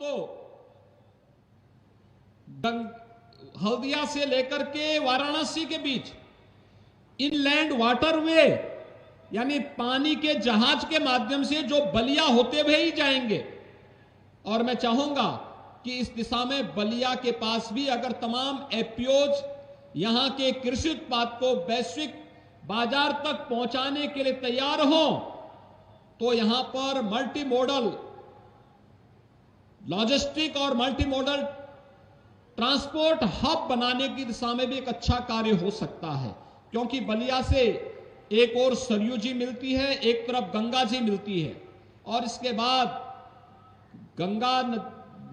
तो हल्दिया से लेकर के वाराणसी के बीच इनलैंड वाटरवे यानी पानी के जहाज के माध्यम से जो बलिया होते हुए ही जाएंगे। और मैं चाहूंगा कि इस दिशा में बलिया के पास भी अगर तमाम एपीओज यहां के कृषि उत्पाद को वैश्विक बाजार तक पहुंचाने के लिए तैयार हो तो यहां पर मल्टी मॉडल लॉजिस्टिक और मल्टी मॉडल ट्रांसपोर्ट हब बनाने की दिशा में भी एक अच्छा कार्य हो सकता है, क्योंकि बलिया से एक और सरयू जी मिलती है, एक तरफ गंगा जी मिलती है और इसके बाद गंगा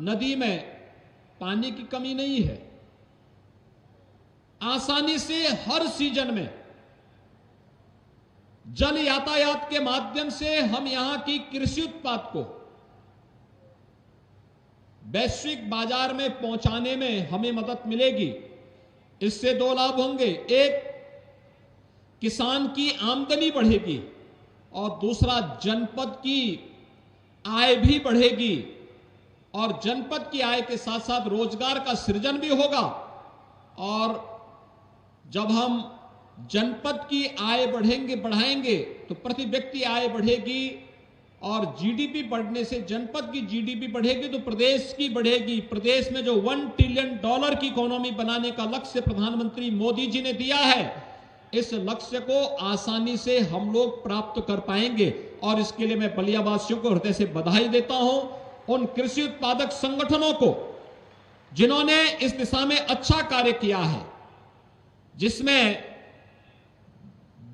नदी में पानी की कमी नहीं है। आसानी से हर सीजन में जल यातायात के माध्यम से हम यहां की कृषि उत्पाद को वैश्विक बाजार में पहुंचाने में हमें मदद मिलेगी। इससे दो लाभ होंगे, एक किसान की आमदनी बढ़ेगी और दूसरा जनपद की आय भी बढ़ेगी और जनपद की आय के साथ साथ रोजगार का सृजन भी होगा। और जब हम जनपद की आय बढ़ाएंगे तो प्रति व्यक्ति आय बढ़ेगी और जीडीपी बढ़ने से जनपद की जीडीपी बढ़ेगी तो प्रदेश की बढ़ेगी। प्रदेश में जो $1 ट्रिलियन की इकोनॉमी बनाने का लक्ष्य प्रधानमंत्री मोदी जी ने दिया है, इस लक्ष्य को आसानी से हम लोग प्राप्त कर पाएंगे। और इसके लिए मैं बलिया वासियों को हृदय से बधाई देता हूं, उन कृषि उत्पादक संगठनों को जिन्होंने इस दिशा में अच्छा कार्य किया है, जिसमें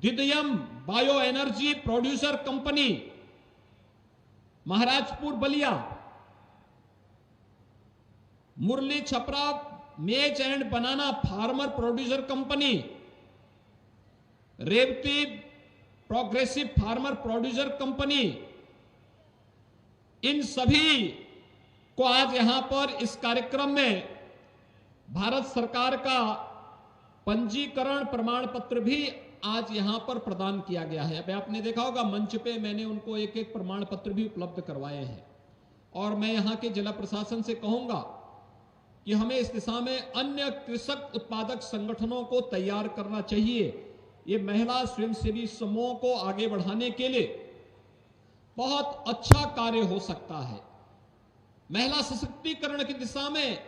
दिदयम bio energy producer company Maharajpur Ballia, Murli Chhapra maize and banana farmer producer company, Revati progressive farmer producer company, इन सभी को आज यहां पर इस कार्यक्रम में भारत सरकार का पंजीकरण प्रमाण पत्र भी आज यहां पर प्रदान किया गया है। अब आपने देखा होगा मंच पे मैंने उनको एक एक प्रमाण पत्र भी उपलब्ध करवाए हैं और मैं यहां के जिला प्रशासन से कहूंगा कि हमें इस दिशा में अन्य कृषक उत्पादक संगठनों को तैयार करना चाहिए। ये महिला स्वयंसेवी समूहों को आगे बढ़ाने के लिए बहुत अच्छा कार्य हो सकता है। महिला सशक्तिकरण की दिशा में,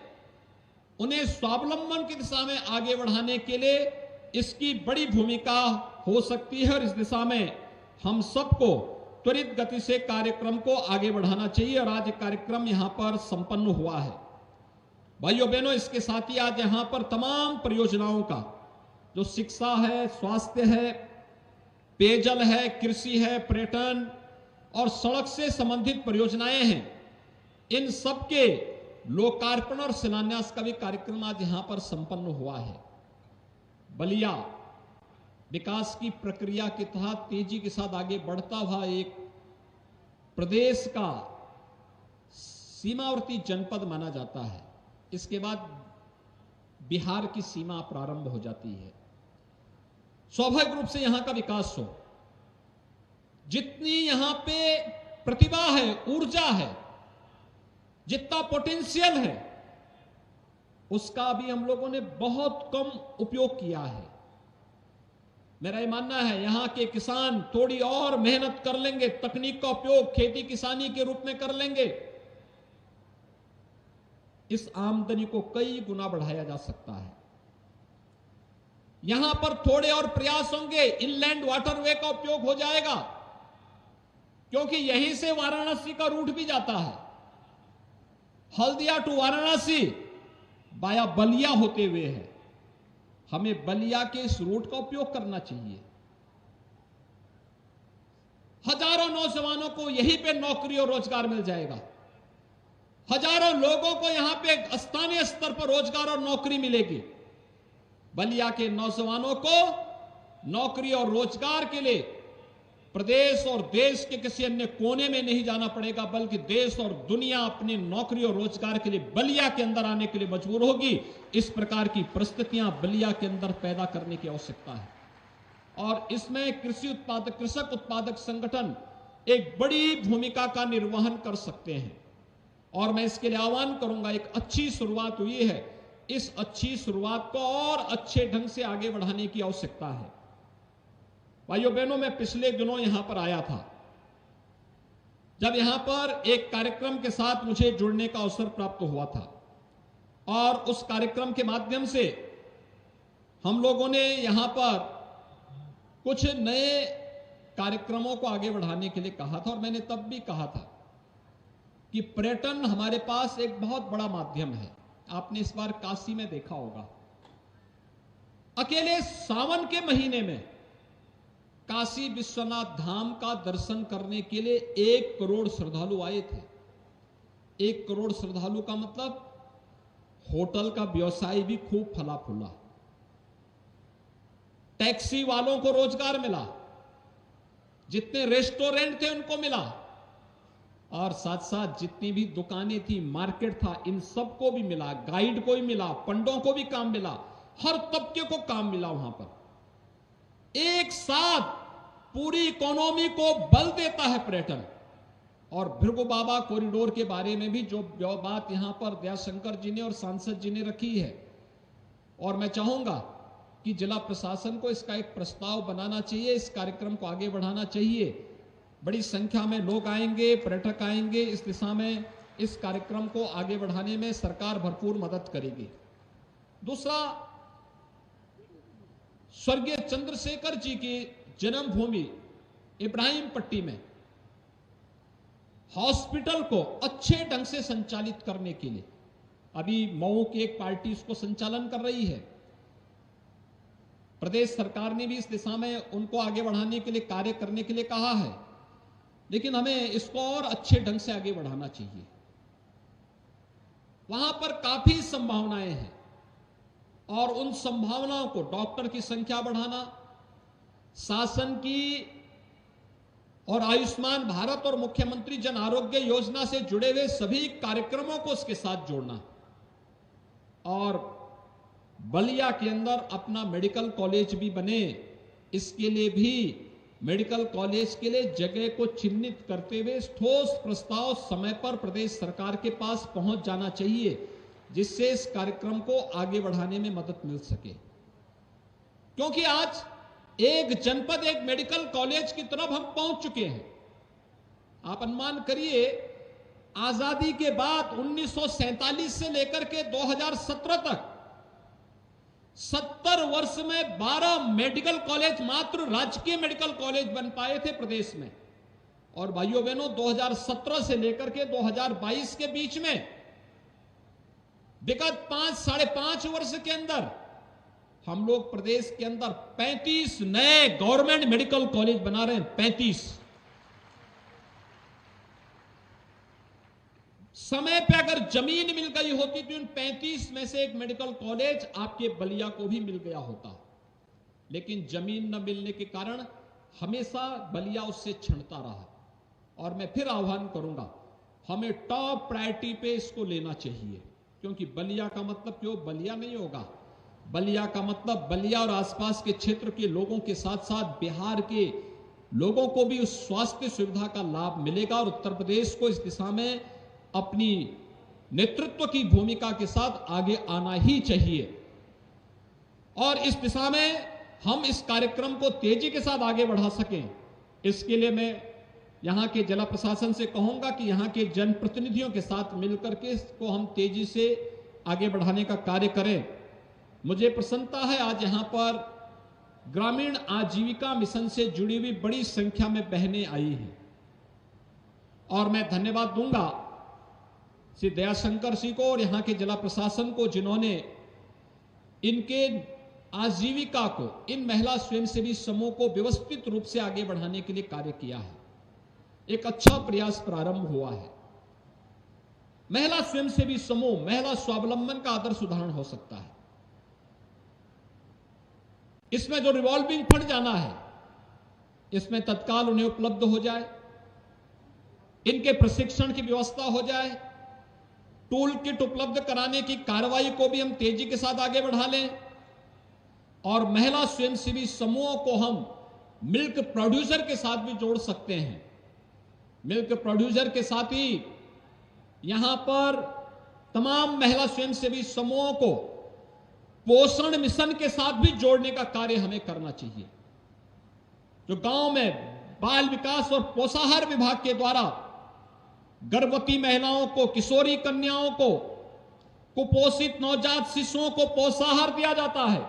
उन्हें स्वावलंबन की दिशा में आगे बढ़ाने के लिए इसकी बड़ी भूमिका हो सकती है और इस दिशा में हम सबको त्वरित गति से कार्यक्रम को आगे बढ़ाना चाहिए। और आज कार्यक्रम यहां पर संपन्न हुआ है। भाइयों बहनों, इसके साथ ही आज यहां पर तमाम परियोजनाओं का जो शिक्षा है, स्वास्थ्य है, पेयजल है, कृषि है, पर्यटन और सड़क से संबंधित परियोजनाएं हैं, इन सबके लोकार्पण और शिलान्यास का भी कार्यक्रम आज यहां पर संपन्न हुआ है। बलिया विकास की प्रक्रिया के तहत तेजी के साथ आगे बढ़ता हुआ एक प्रदेश का सीमावर्ती जनपद माना जाता है। इसके बाद बिहार की सीमा प्रारंभ हो जाती है। स्वाभाविक रूप से यहां का विकास हो, जितनी यहां पे प्रतिभा है, ऊर्जा है, जितना पोटेंशियल है, उसका भी हम लोगों ने बहुत कम उपयोग किया है। मेरा ये मानना है यहां के किसान थोड़ी और मेहनत कर लेंगे, तकनीक का उपयोग खेती किसानी के रूप में कर लेंगे, इस आमदनी को कई गुना बढ़ाया जा सकता है। यहां पर थोड़े और प्रयास होंगे, इनलैंड वाटरवे का उपयोग हो जाएगा, क्योंकि यहीं से वाराणसी का रूट भी जाता है। हल्दिया टू वाराणसी बाया बलिया होते हुए है। हमें बलिया के इस रूट का उपयोग करना चाहिए। हजारों नौजवानों को यहीं पे नौकरी और रोजगार मिल जाएगा। हजारों लोगों को यहां पे स्थानीय स्तर पर रोजगार और नौकरी मिलेगी। बलिया के नौजवानों को नौकरी और रोजगार के लिए प्रदेश और देश के किसी अन्य कोने में नहीं जाना पड़ेगा, बल्कि देश और दुनिया अपनी नौकरी और रोजगार के लिए बलिया के अंदर आने के लिए मजबूर होगी। इस प्रकार की परिस्थितियां बलिया के अंदर पैदा करने की आवश्यकता है और इसमें कृषक उत्पादक संगठन एक बड़ी भूमिका का निर्वहन कर सकते हैं। और मैं इसके लिए आह्वान करूंगा, एक अच्छी शुरुआत हुई है, इस अच्छी शुरुआत को और अच्छे ढंग से आगे बढ़ाने की आवश्यकता है। भाइयों बहनों, मैं पिछले दिनों यहां पर आया था, जब यहां पर एक कार्यक्रम के साथ मुझे जुड़ने का अवसर प्राप्त हुआ था और उस कार्यक्रम के माध्यम से हम लोगों ने यहां पर कुछ नए कार्यक्रमों को आगे बढ़ाने के लिए कहा था। और मैंने तब भी कहा था कि पर्यटन हमारे पास एक बहुत बड़ा माध्यम है। आपने इस बार काशी में देखा होगा, अकेले सावन के महीने में काशी विश्वनाथ धाम का दर्शन करने के लिए 1 करोड़ श्रद्धालु आए थे। 1 करोड़ श्रद्धालु का मतलब होटल का व्यवसाय भी खूब फला फूला, टैक्सी वालों को रोजगार मिला, जितने रेस्टोरेंट थे उनको मिला, और साथ साथ जितनी भी दुकानें थी, मार्केट था, इन सबको भी मिला, गाइड को भी मिला, पंडों को भी काम मिला, हर तबके को काम मिला। वहां पर एक साथ पूरी इकोनॉमी को बल देता है पर्यटन। और भृगु बाबा कॉरिडोर के बारे में भी जो बात यहां पर दयाशंकर जी ने और सांसद जी ने रखी है, और मैं चाहूंगा कि जिला प्रशासन को इसका एक प्रस्ताव बनाना चाहिए, इस कार्यक्रम को आगे बढ़ाना चाहिए। बड़ी संख्या में लोग आएंगे, पर्यटक आएंगे, इस दिशा में इस कार्यक्रम को आगे बढ़ाने में सरकार भरपूर मदद करेगी। दूसरा, स्वर्गीय चंद्रशेखर जी की जन्मभूमि इब्राहिम पट्टी में हॉस्पिटल को अच्छे ढंग से संचालित करने के लिए अभी मऊ की एक पार्टी इसको संचालन कर रही है। प्रदेश सरकार ने भी इस दिशा में उनको आगे बढ़ाने के लिए कार्य करने के लिए कहा है, लेकिन हमें इसको और अच्छे ढंग से आगे बढ़ाना चाहिए। वहां पर काफी संभावनाएं हैं और उन संभावनाओं को, डॉक्टर की संख्या बढ़ाना, शासन की और आयुष्मान भारत और मुख्यमंत्री जन आरोग्य योजना से जुड़े हुए सभी कार्यक्रमों को उसके साथ जोड़ना, और बलिया के अंदर अपना मेडिकल कॉलेज भी बने, इसके लिए भी मेडिकल कॉलेज के लिए जगह को चिन्हित करते हुए ठोस प्रस्ताव समय पर प्रदेश सरकार के पास पहुंच जाना चाहिए, जिससे इस कार्यक्रम को आगे बढ़ाने में मदद मिल सके। क्योंकि आज एक जनपद एक मेडिकल कॉलेज की तरफ हम पहुंच चुके हैं। आप अनुमान करिए, आजादी के बाद 1947 से लेकर के 2017 तक 70 वर्ष में 12 मेडिकल कॉलेज, मात्र राजकीय मेडिकल कॉलेज बन पाए थे प्रदेश में। और भाइयों बहनों, 2017 से लेकर के 2022 के बीच में विगत 5-5.5 वर्ष के अंदर हम लोग प्रदेश के अंदर 35 नए गवर्नमेंट मेडिकल कॉलेज बना रहे हैं। 35 समय पे अगर जमीन मिल गई होती तो उन 35 में से एक मेडिकल कॉलेज आपके बलिया को भी मिल गया होता, लेकिन जमीन न मिलने के कारण हमेशा बलिया उससे छिनता रहा। और मैं फिर आह्वान करूंगा, हमें टॉप प्रायोरिटी पे इसको लेना चाहिए, क्योंकि बलिया का मतलब क्यों बलिया नहीं होगा, बलिया का मतलब बलिया और आसपास के क्षेत्र के लोगों के साथ साथ बिहार के लोगों को भी उस स्वास्थ्य सुविधा का लाभ मिलेगा। और उत्तर प्रदेश को इस दिशा में अपनी नेतृत्व की भूमिका के साथ आगे आना ही चाहिए, और इस दिशा में हम इस कार्यक्रम को तेजी के साथ आगे बढ़ा सकें। इसके लिए मैं यहां के जिला प्रशासन से कहूंगा कि यहां के जनप्रतिनिधियों के साथ मिलकर के इसको हम तेजी से आगे बढ़ाने का कार्य करें। मुझे प्रसन्नता है, आज यहां पर ग्रामीण आजीविका मिशन से जुड़ी हुई बड़ी संख्या में बहनें आई हैं, और मैं धन्यवाद दूंगा श्री दयाशंकर सिंह को और यहां के जिला प्रशासन को, जिन्होंने इनके आजीविका को, इन महिला स्वयंसेवी समूह को व्यवस्थित रूप से आगे बढ़ाने के लिए कार्य किया है। एक अच्छा प्रयास प्रारंभ हुआ है। महिला स्वयंसेवी समूह महिला स्वावलंबन का आदर्श उदाहरण हो सकता है। इसमें जो रिवॉल्विंग फंड जाना है, इसमें तत्काल उन्हें उपलब्ध हो जाए, इनके प्रशिक्षण की व्यवस्था हो जाए, टूल किट उपलब्ध कराने की कार्रवाई को भी हम तेजी के साथ आगे बढ़ा लें, और महिला स्वयंसेवी समूहों को हम मिल्क प्रोड्यूसर के साथ भी जोड़ सकते हैं। मिल्क प्रोड्यूसर के साथ ही यहां पर तमाम महिला स्वयंसेवी समूहों को पोषण मिशन के साथ भी जोड़ने का कार्य हमें करना चाहिए। जो गांव में बाल विकास और पोषाहार विभाग के द्वारा गर्भवती महिलाओं को, किशोरी कन्याओं को, कुपोषित नवजात शिशुओं को पोषाहार दिया जाता है।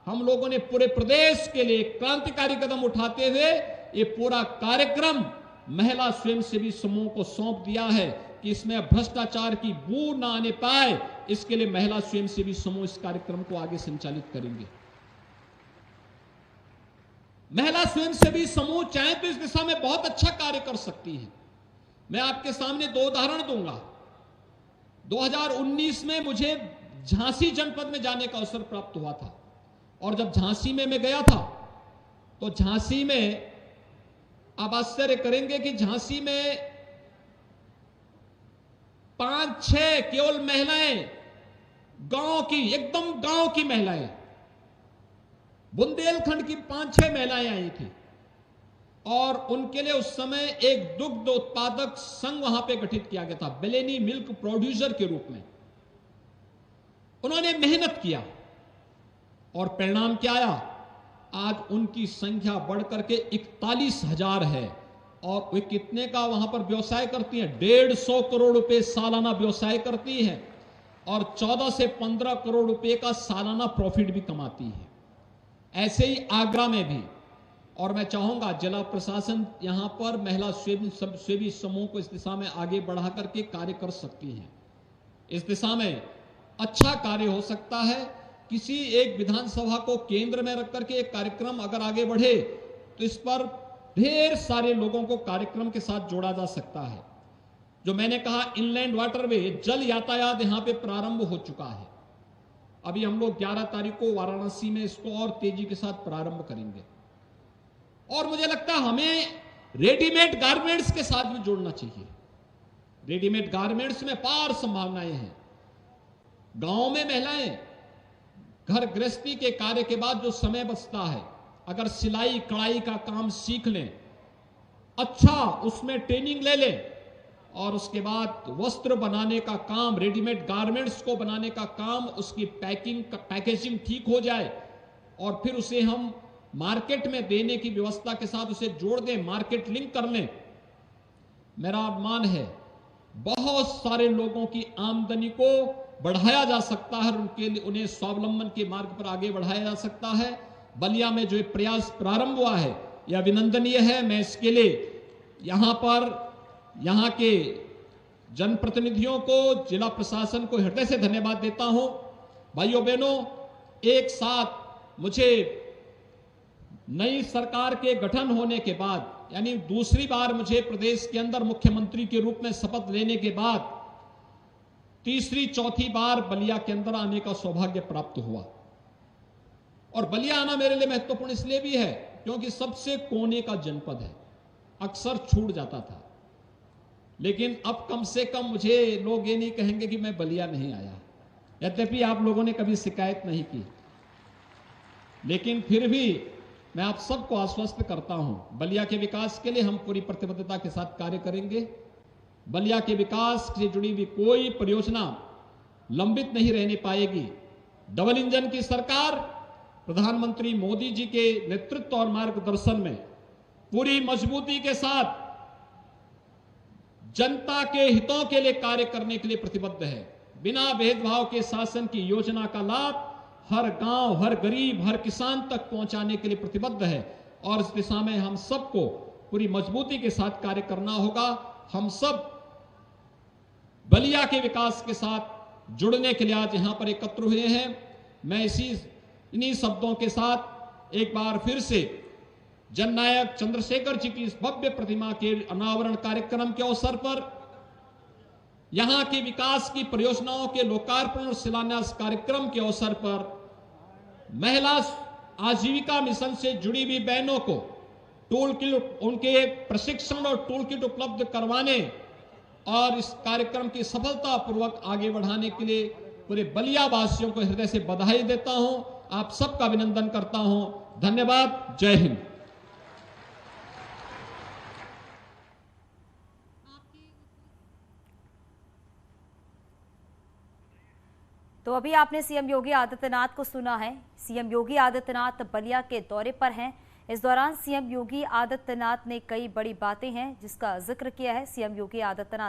हम लोगों ने पूरे प्रदेश के लिए क्रांतिकारी कदम उठाते हुए ये पूरा कार्यक्रम महिला स्वयंसेवी समूह को सौंप दिया है कि इसमें भ्रष्टाचार की बू ना आने पाए, इसके लिए महिला स्वयंसेवी समूह इस कार्यक्रम को आगे संचालित करेंगे। महिला स्वयंसेवी समूह चाहे तो इस दिशा में बहुत अच्छा कार्य कर सकती है। मैं आपके सामने 2 उदाहरण दूंगा। 2019 में मुझे झांसी जनपद में जाने का अवसर प्राप्त हुआ था और जब झांसी में मैं गया था तो झांसी में आप आश्चर्य करेंगे कि झांसी में 5-6 केवल महिलाएं, गांव की, एकदम गांव की महिलाएं, बुंदेलखंड की 5-6 महिलाएं आई थी और उनके लिए उस समय एक दुग्ध उत्पादक संघ वहां पे गठित किया गया था, बेलेनी मिल्क प्रोड्यूसर के रूप में। उन्होंने मेहनत किया और परिणाम क्या आया? आज उनकी संख्या बढ़कर के 41,000 है और वे कितने का वहां पर व्यवसाय करती हैं? 150 करोड़ रुपए सालाना व्यवसाय करती है और 14 से 15 करोड़ रुपए का सालाना प्रॉफिट भी कमाती है। ऐसे ही आगरा में भी। और मैं चाहूंगा जिला प्रशासन यहां पर महिला स्वयंसेवी समूह को इस दिशा में आगे बढ़ा करके कार्य कर सकती हैं। इस दिशा में अच्छा कार्य हो सकता है। किसी एक विधानसभा को केंद्र में रख करके एक कार्यक्रम अगर आगे बढ़े तो इस पर ढेर सारे लोगों को कार्यक्रम के साथ जोड़ा जा सकता है। जो मैंने कहा इनलैंड वाटरवे, जल यातायात यहां पे प्रारंभ हो चुका है। अभी हम लोग 11 तारीख को वाराणसी में इसको और तेजी के साथ प्रारंभ करेंगे और मुझे लगता है हमें रेडीमेड गारमेंट्स के साथ भी जोड़ना चाहिए। रेडीमेड गारमेंट्स में अपार संभावनाएं हैं। गांव में महिलाएं घर गृहस्थी के कार्य के बाद जो समय बचता है, अगर सिलाई कढ़ाई का काम सीख लें, अच्छा उसमें ट्रेनिंग ले लें और उसके बाद वस्त्र बनाने का काम, रेडीमेड गारमेंट्स को बनाने का काम, उसकी पैकेजिंग ठीक हो जाए और फिर उसे हम मार्केट में देने की व्यवस्था के साथ उसे जोड़ दें, मार्केट लिंक कर लें। मेरा अनुमान है बहुत सारे लोगों की आमदनी को बढ़ाया जा सकता है, उन्हें स्वावलंबन के मार्ग पर आगे बढ़ाया जा सकता है। बलिया में जो प्रयास प्रारंभ हुआ है यह अभिनंदनीय है। मैं इसके लिए यहां के जनप्रतिनिधियों को, जिला प्रशासन को हृदय से धन्यवाद देता हूं। भाइयों बहनों, एक साथ मुझे नई सरकार के गठन होने के बाद, यानी दूसरी बार मुझे प्रदेश के अंदर मुख्यमंत्री के रूप में शपथ लेने के बाद तीसरी चौथी बार बलिया के अंदर आने का सौभाग्य प्राप्त हुआ। और बलिया आना मेरे लिए महत्वपूर्ण इसलिए भी है क्योंकि सबसे कोने का जनपद है, अक्सर छूट जाता था। लेकिन अब कम से कम मुझे लोग ये नहीं कहेंगे कि मैं बलिया नहीं आया, यद्यपि आप लोगों ने कभी शिकायत नहीं की, लेकिन फिर भी मैं आप सबको आश्वस्त करता हूं, बलिया के विकास के लिए हम पूरी प्रतिबद्धता के साथ कार्य करेंगे। बलिया के विकास से जुड़ी हुई कोई परियोजना लंबित नहीं रहने पाएगी। डबल इंजन की सरकार प्रधानमंत्री मोदी जी के नेतृत्व और मार्गदर्शन में पूरी मजबूती के साथ जनता के हितों के लिए कार्य करने के लिए प्रतिबद्ध है। बिना भेदभाव के शासन की योजना का लाभ हर गांव, हर गरीब, हर किसान तक पहुंचाने के लिए प्रतिबद्ध है और इस दिशा में हम सबको पूरी मजबूती के साथ कार्य करना होगा। हम सब बलिया के विकास के साथ जुड़ने के लिए आज यहां पर एकत्र हुए हैं। मैं इन्हीं शब्दों के साथ एक बार फिर से जननायक चंद्रशेखर जी की इस भव्य प्रतिमा के अनावरण कार्यक्रम के अवसर पर, यहां के विकास की परियोजनाओं के लोकार्पण और शिलान्यास कार्यक्रम के अवसर पर महिला आजीविका मिशन से जुड़ी हुई बहनों को टूल किट, उनके प्रशिक्षण और टूल किट उपलब्ध करवाने और इस कार्यक्रम की सफलतापूर्वक आगे बढ़ाने के लिए पूरे बलिया वासियों को हृदय से बधाई देता हूं। आप सबका अभिनंदन करता हूं। धन्यवाद। जय हिंद। तो अभी आपने सीएम योगी आदित्यनाथ को सुना है। सीएम योगी आदित्यनाथ बलिया के दौरे पर हैं। इस दौरान सीएम योगी आदित्यनाथ ने कई बड़ी बातें हैं जिसका जिक्र किया है। सीएम योगी आदित्यनाथ